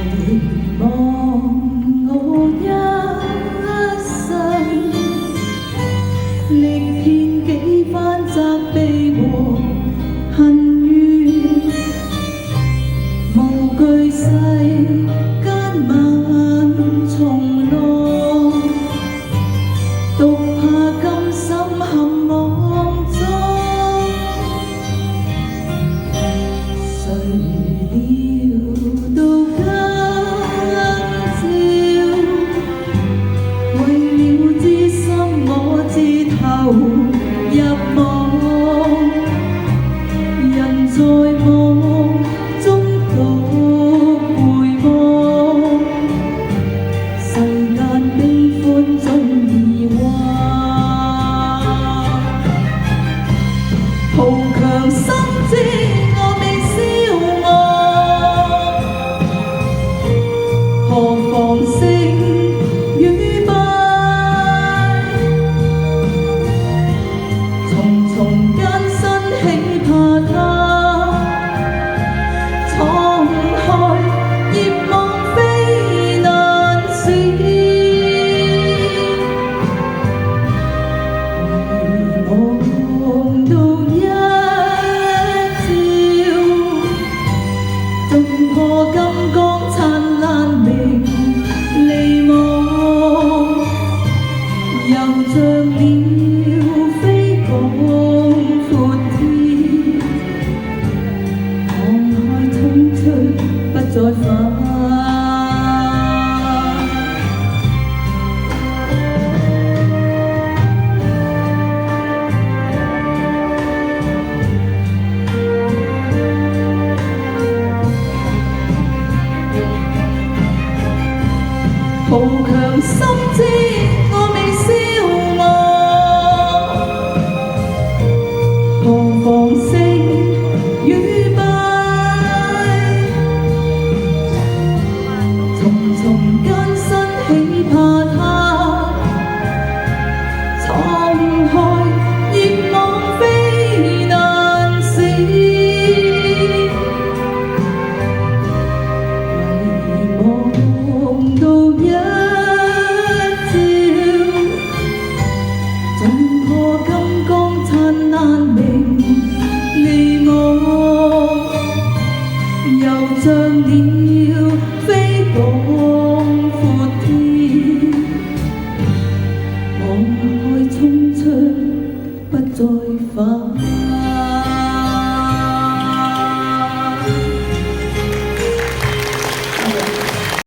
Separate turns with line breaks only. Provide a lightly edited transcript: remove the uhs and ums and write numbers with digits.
回望我一生，歷遍幾番責備和恨怨，無懼世間萬重浪，獨怕甘心陷網中。誰料到今朝，為了知心我自投入網，人在夢中獨回望，世間悲歡盡疑惑，圖強心知我未消亡，何妨勝與敗，重重艱辛豈怕他，敞開業網非難事，回望到一朝，盡破金剛燦爛明離望，又像鳥飛廣闊天，慷慨衝出不再返。圖強心知我未消亡，何妨勝與敗，重重艱辛豈怕他，敞開業網非難事，遺忘到一朝，盡破金剛燦爛明離望，又像鳥飛廣闊天，慷慨衝出不再返。